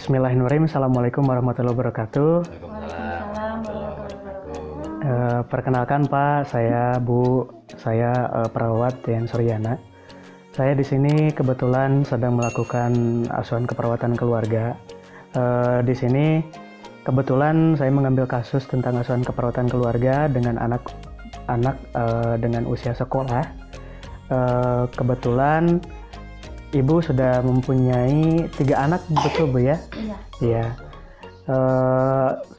Bismillahirrahmanirrahim. Assalamualaikum warahmatullahi wabarakatuh. Waalaikumsalam warahmatullahi wabarakatuh. Perkenalkan Pak, saya perawat Dian Suryana. Saya di sini kebetulan sedang melakukan asuhan keperawatan keluarga. Di sini kebetulan saya mengambil kasus tentang asuhan keperawatan keluarga dengan anak-anak dengan usia sekolah. Kebetulan Ibu sudah mempunyai 3 anak, betul Bu ya? Iya. Iya.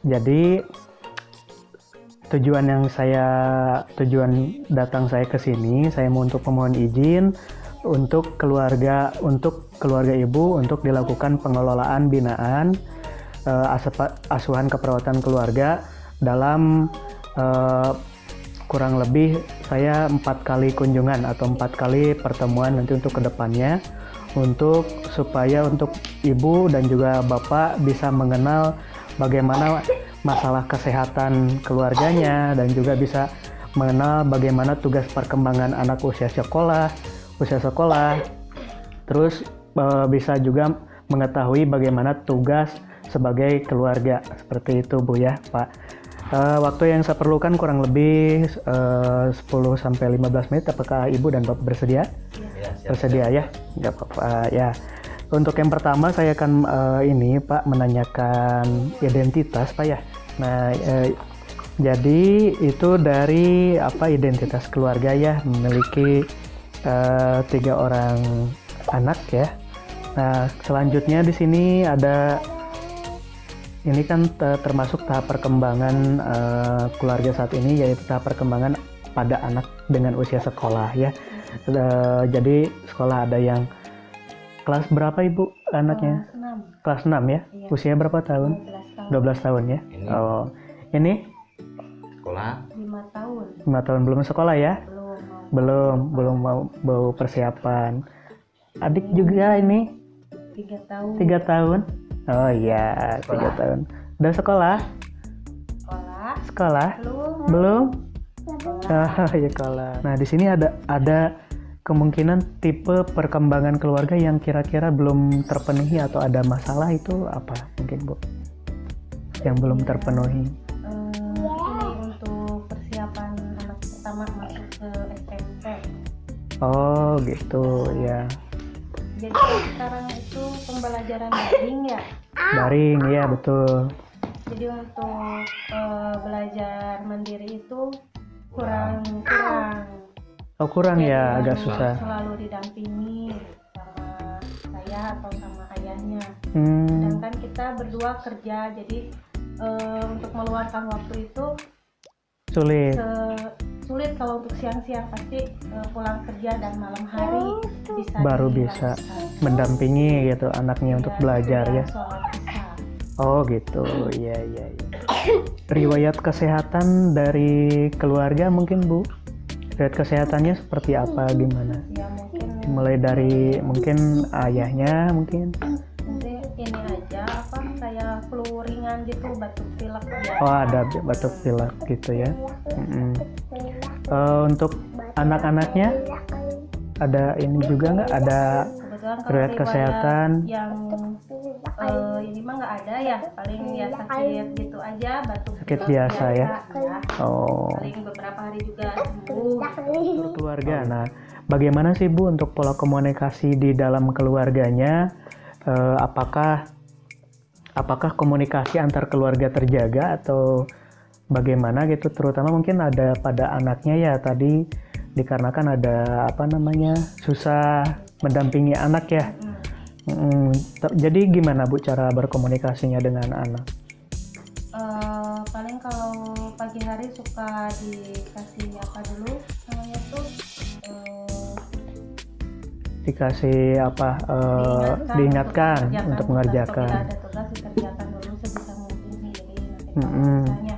Jadi tujuan datang saya ke sini, saya mau untuk memohon izin untuk keluarga Ibu untuk dilakukan pengelolaan binaan asuhan keperawatan keluarga dalam kurang lebih saya 4 kali kunjungan atau 4 kali pertemuan nanti untuk kedepannya, supaya Ibu dan juga Bapak bisa mengenal bagaimana masalah kesehatan keluarganya dan juga bisa mengenal bagaimana tugas perkembangan anak usia sekolah, terus bisa juga mengetahui bagaimana tugas sebagai keluarga, seperti itu Bu ya Pak. Waktu yang saya perlukan kurang lebih 10-15 menit. Apakah Ibu dan Bapak bersedia? Ya, Bersedia ya? Nggak apa-apa ya. Untuk yang pertama saya akan Pak menanyakan identitas Pak ya. Nah, jadi itu dari identitas keluarga ya, memiliki 3 orang anak ya. Nah, selanjutnya di sini ada ini kan termasuk tahap perkembangan keluarga saat ini, yaitu tahap perkembangan pada anak dengan usia sekolah ya. Jadi sekolah ada yang kelas berapa Ibu anaknya? Kelas 6 ya? Iya. Usia berapa tahun? 12 tahun ya? Ini? Sekolah 5 tahun. 5 tahun belum sekolah ya? Belum mau persiapan. Adik juga ini? 3 tahun. 3 tahun? Oh iya, 3 tahun. Udah sekolah? Sekolah? Belum? Oh iya, sekolah. Nah, di sini ada kemungkinan tipe perkembangan keluarga yang kira-kira belum terpenuhi atau ada masalah, itu apa mungkin Bu? Yang belum terpenuhi. Ini untuk persiapan anak pertama masuk ke SMP. Oh gitu ya. Jadi sekarang itu pembelajaran daring ya? Daring, ya betul. Jadi untuk belajar mandiri itu kurang. Oh kurang Jadi ya, agak susah. Selalu didampingi sama saya atau sama ayahnya. Hmm. Sedangkan kita berdua kerja, jadi untuk meluangkan waktu itu Sulit. Sulit. Kalau untuk siang-siang pasti pulang kerja dan malam hari Baru bisa mendampingi gitu anaknya untuk belajar ya. Oh gitu, iya. Riwayat kesehatan dari keluarga mungkin Bu? Riwayat kesehatannya seperti apa, gimana? Ya mungkin. Mulai dari mungkin ayahnya mungkin? Nanti ini aja kayak flu ringan gitu, batuk pilek. Oh ada batuk pilek gitu ya. Untuk anak-anaknya ada ini juga nggak, ada riwayat kesehatan yang ini mah nggak ada ya, paling ya sakit gitu aja, batuk sakit biasa ya. Oh, paling beberapa hari juga sembuh. untuk keluarga. Nah, bagaimana sih Bu untuk pola komunikasi di dalam keluarganya? Apakah komunikasi antar keluarga terjaga atau bagaimana gitu, terutama mungkin ada pada anaknya ya, tadi dikarenakan ada susah mendampingi anak ya. Jadi gimana Bu cara berkomunikasinya dengan anak? Paling kalau pagi hari suka dikasih dikasih diingatkan untuk mengerjakan. Bila ada tugas dikerjakan dulu sebisa mungkin sih. Jadi nanti kalau misalnya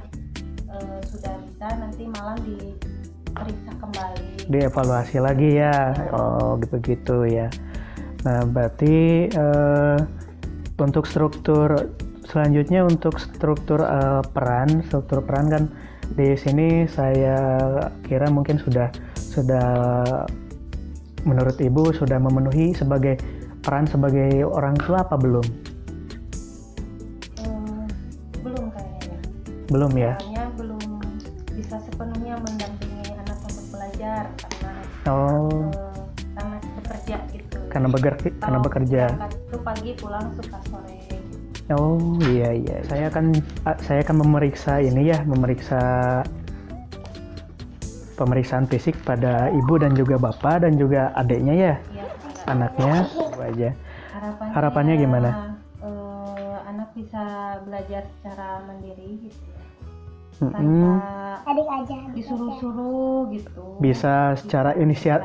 sudah bisa, nanti malam diperiksa kembali, Dievaluasi lagi ya. Oh gitu ya. Nah berarti untuk struktur selanjutnya, untuk struktur peran kan di sini saya kira mungkin sudah menurut Ibu sudah memenuhi sebagai peran sebagai orang tua apa belum? Belum ya? Soalnya belum bisa sepenuhnya mendampingi anak untuk belajar karena Oh, anak bekerja gitu. karena bekerja. Berangkat itu pagi pulang suka sore. Gitu. Oh iya iya. Saya akan memeriksa ini ya, memeriksa pemeriksaan fisik pada ibu dan juga bapak dan juga adiknya ya, Iya, anaknya. Itu aja. Harapannya ya, gimana? Anak bisa belajar secara mandiri gitu ya. Mm-mm. Tanpa disuruh-suruh gitu. Bisa secara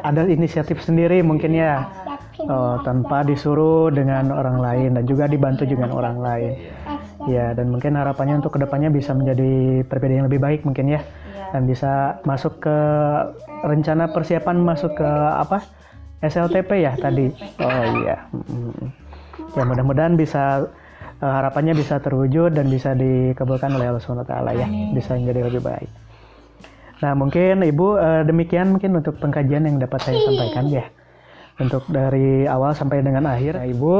ada inisiatif sendiri mungkin ya. Oh, tanpa disuruh dengan orang lain dan juga dibantu dengan orang lain. Ya, dan mungkin harapannya untuk kedepannya bisa menjadi pribadi yang lebih baik mungkin ya. Iya. Dan bisa masuk ke rencana persiapan masuk ke apa? SLTP ya tadi. Oh iya. Ya mudah-mudahan bisa harapannya bisa terwujud dan bisa dikabulkan oleh Allah SWT ya. Bisa menjadi lebih baik. Nah mungkin Ibu demikian mungkin untuk pengkajian yang dapat saya sampaikan ya. Untuk dari awal sampai dengan akhir. Nah, Ibu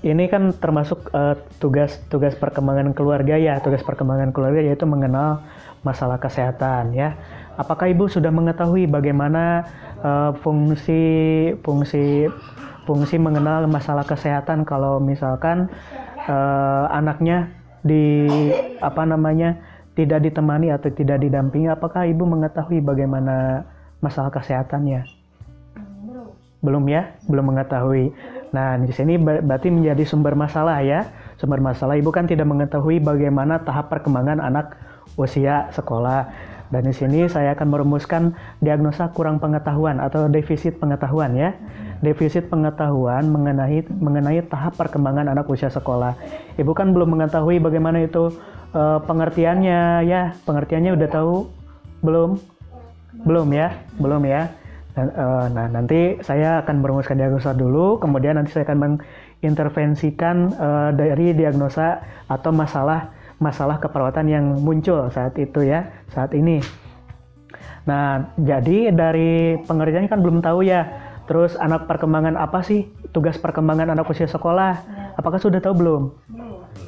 ini kan termasuk tugas perkembangan keluarga ya. Tugas perkembangan keluarga yaitu mengenal masalah kesehatan ya. Apakah Ibu sudah mengetahui bagaimana fungsi mengenal masalah kesehatan kalau misalkan anaknya tidak ditemani atau tidak didampingi? Apakah Ibu mengetahui bagaimana masalah kesehatannya? Belum ya, belum mengetahui. Nah, di sini berarti menjadi sumber masalah ya. Sumber masalah Ibu kan tidak mengetahui bagaimana tahap perkembangan anak usia sekolah. Dan di sini saya akan merumuskan diagnosa kurang pengetahuan atau defisit pengetahuan ya. Defisit pengetahuan mengenai tahap perkembangan anak usia sekolah. Ibu kan belum mengetahui bagaimana itu pengertiannya ya. Pengertiannya udah tahu? Belum? Belum ya. Nah, nanti saya akan merumuskan diagnosa dulu, kemudian nanti saya akan mengintervensikan dari diagnosa atau masalah keperawatan yang muncul saat ini. Nah, jadi dari pengertiannya kan belum tahu ya. Terus anak perkembangan apa sih? Tugas perkembangan anak usia sekolah. Apakah sudah tahu belum?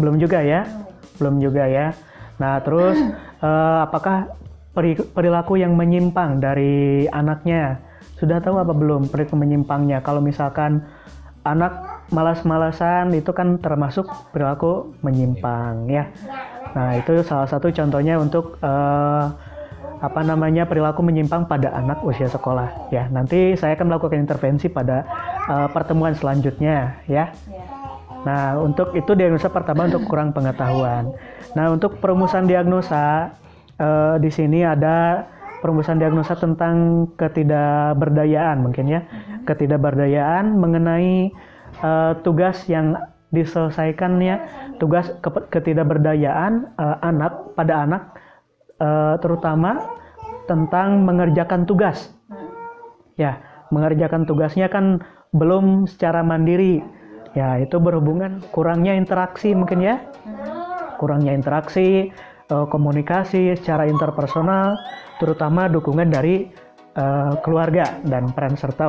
Belum juga ya. Nah, terus apakah perilaku yang menyimpang dari anaknya? Sudah tahu apa belum perilaku menyimpangnya? Kalau misalkan anak malas-malasan itu kan termasuk perilaku menyimpang ya. Nah, itu salah satu contohnya untuk perilaku menyimpang pada anak usia sekolah ya. Nanti saya akan melakukan intervensi pada pertemuan selanjutnya ya. Nah, untuk itu diagnosa pertama untuk kurang pengetahuan. Nah, untuk perumusan diagnosa di sini ada perumusan diagnosa tentang ketidakberdayaan mungkin ya. Ketidakberdayaan mengenai tugas yang diselesaikan ya, tugas ketidakberdayaan pada anak terutama tentang mengerjakan tugas. Ya, mengerjakan tugasnya kan belum secara mandiri. Ya, itu berhubungan kurangnya interaksi mungkin ya. Kurangnya interaksi, komunikasi secara interpersonal, terutama dukungan dari keluarga dan peran serta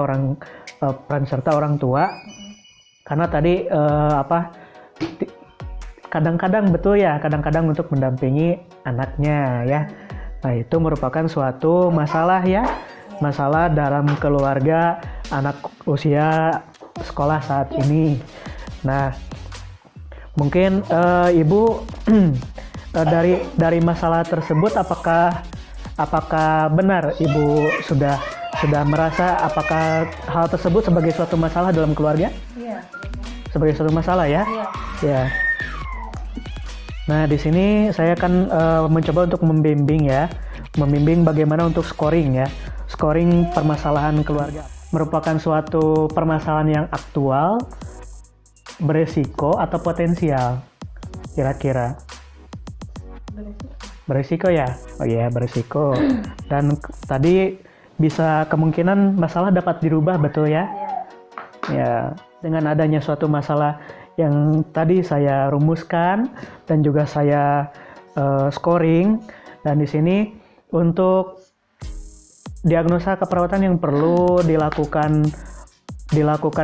orang tua. Karena tadi kadang-kadang untuk mendampingi anaknya ya. Nah, itu merupakan suatu masalah ya. Masalah dalam keluarga anak usia sekolah saat ini. Nah, mungkin Ibu dari masalah tersebut apakah benar Ibu sudah merasa apakah hal tersebut sebagai suatu masalah dalam keluarga? Iya. Sebagai suatu masalah ya? Iya. Ya. Nah, di sini saya akan mencoba untuk membimbing bagaimana untuk scoring ya. Scoring permasalahan keluarga merupakan suatu permasalahan yang aktual, beresiko atau potensial. Kira-kira beresiko ya? Oh iya, beresiko. Dan tadi bisa kemungkinan masalah dapat dirubah, betul ya? Ya, dengan adanya suatu masalah yang tadi saya rumuskan dan juga saya scoring, dan di sini untuk diagnosa keperawatan yang perlu dilakukan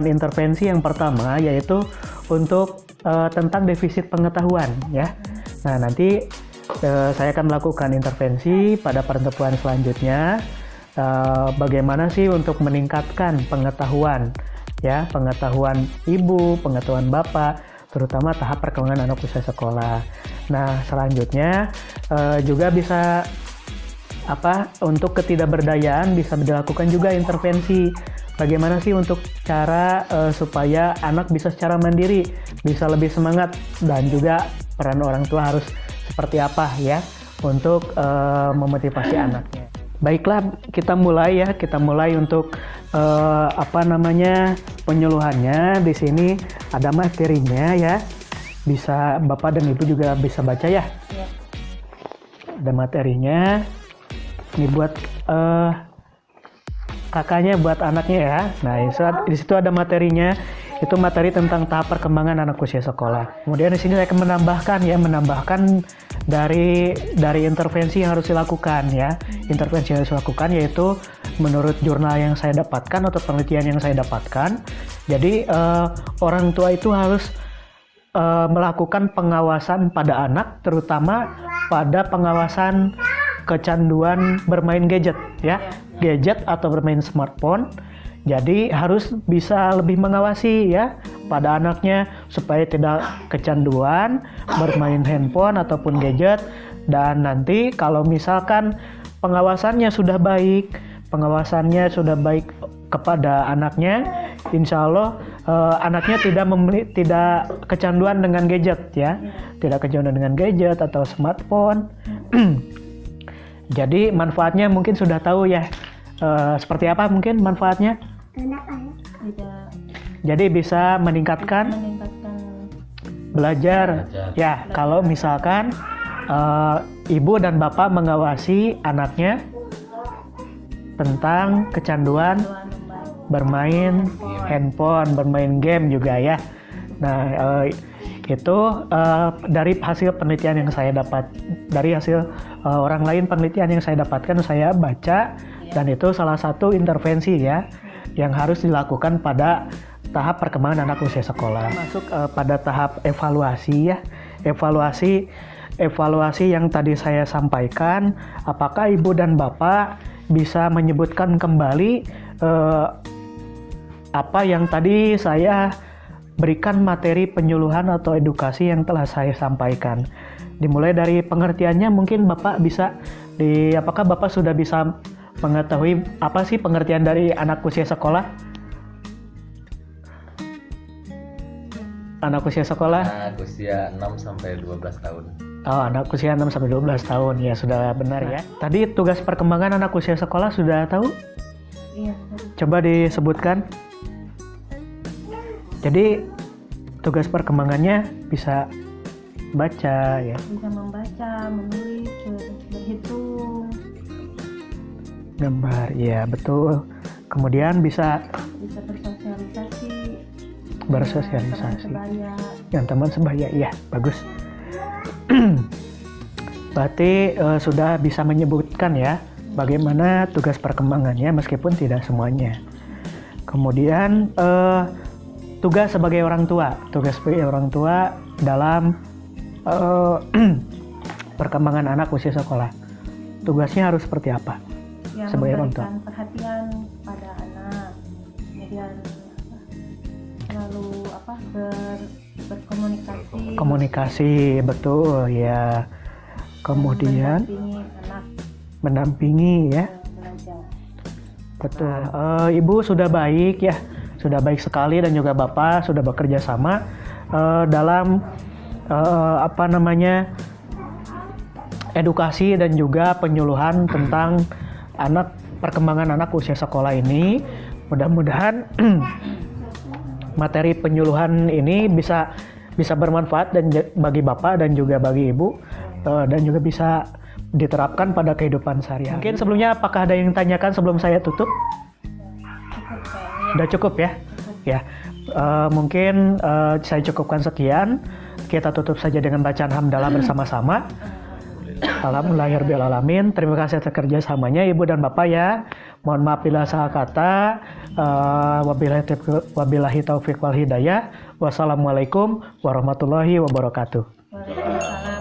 intervensi yang pertama yaitu untuk tentang defisit pengetahuan ya. Nah, nanti saya akan melakukan intervensi pada pertemuan selanjutnya. Bagaimana sih untuk meningkatkan pengetahuan, ya, pengetahuan ibu, pengetahuan bapak, terutama tahap perkembangan anak usia sekolah. Nah, selanjutnya juga bisa untuk ketidakberdayaan bisa dilakukan juga intervensi. Bagaimana sih untuk cara supaya anak bisa secara mandiri, bisa lebih semangat, dan juga peran orang tua harus seperti apa ya untuk memotivasi anaknya. Baiklah, kita mulai untuk penyuluhannya. Di sini ada materinya ya. Bisa Bapak dan Ibu juga bisa baca ya. Ya. Ada materinya. Ini buat kakaknya, buat anaknya ya. Nah, di situ ada materinya. Itu materi tentang tahap perkembangan anak usia sekolah. Kemudian di sini saya akan menambahkan dari intervensi yang harus dilakukan ya. Intervensi yang harus dilakukan yaitu menurut jurnal yang saya dapatkan atau penelitian yang saya dapatkan. Jadi orang tua itu harus melakukan pengawasan pada anak, terutama pada pengawasan kecanduan bermain gadget ya. Gadget atau bermain smartphone. Jadi harus bisa lebih mengawasi ya pada anaknya supaya tidak kecanduan bermain handphone ataupun gadget. Dan nanti kalau misalkan pengawasannya sudah baik kepada anaknya, insya Allah anaknya tidak kecanduan dengan gadget ya, tidak kecanduan dengan gadget atau smartphone. Jadi manfaatnya mungkin sudah tahu ya, seperti apa mungkin manfaatnya? Jadi bisa meningkatkan belajar. Ya, kalau misalkan ibu dan bapak mengawasi anaknya tentang kecanduan bermain handphone, bermain game juga ya. Nah, itu dari hasil penelitian yang saya dapat, dari hasil orang lain penelitian yang saya dapatkan, saya baca, dan itu salah satu intervensi ya yang harus dilakukan pada tahap perkembangan anak usia sekolah. Masuk pada tahap evaluasi ya. Evaluasi yang tadi saya sampaikan, apakah ibu dan bapak bisa menyebutkan kembali apa yang tadi saya berikan materi penyuluhan atau edukasi yang telah saya sampaikan. Dimulai dari pengertiannya, mungkin Bapak bisa apakah Bapak sudah bisa mengetahui apa sih pengertian dari anak usia sekolah? Anak usia sekolah? Anak usia 6 sampai 12 tahun. Oh, anak usia 6 sampai 12 tahun. Ya, sudah benar ya. Tadi tugas perkembangan anak usia sekolah sudah tahu? Iya. Coba disebutkan. Jadi tugas perkembangannya bisa baca ya. Bisa membaca, menulis, berhitung, gambar, ya betul. Kemudian bisa bersosialisasi dengan teman sebaya, ya bagus. Berarti sudah bisa menyebutkan ya bagaimana tugas perkembangannya meskipun tidak semuanya. Kemudian tugas sebagai orang tua dalam perkembangan anak usia sekolah. Tugasnya harus seperti apa? Yang sebagai orang tua. Memberikan perhatian pada anak, kemudian lalu berkomunikasi, betul ya. Kemudian mendampingi ya. Belajar. Betul. Ibu sudah baik ya, sudah baik sekali, dan juga Bapak sudah bekerja sama dalam edukasi dan juga penyuluhan tentang perkembangan anak usia sekolah ini. Mudah-mudahan materi penyuluhan ini bisa bermanfaat dan bagi Bapak dan juga bagi Ibu, dan juga bisa diterapkan pada kehidupan sehari-hari. Mungkin sebelumnya apakah ada yang tanyakan sebelum saya tutup? Udah cukup ya? Ya. Mungkin saya cukupkan sekian. Kita tutup saja dengan bacaan hamdalah bersama-sama. Alhamdulillahirabbil alamin. Terima kasih atas kerjasamanya Ibu dan Bapak ya. Mohon maaf bila salah kata. Wabillahi taufiq wal hidayah. Wassalamualaikum warahmatullahi wabarakatuh. Waalaikumsalam.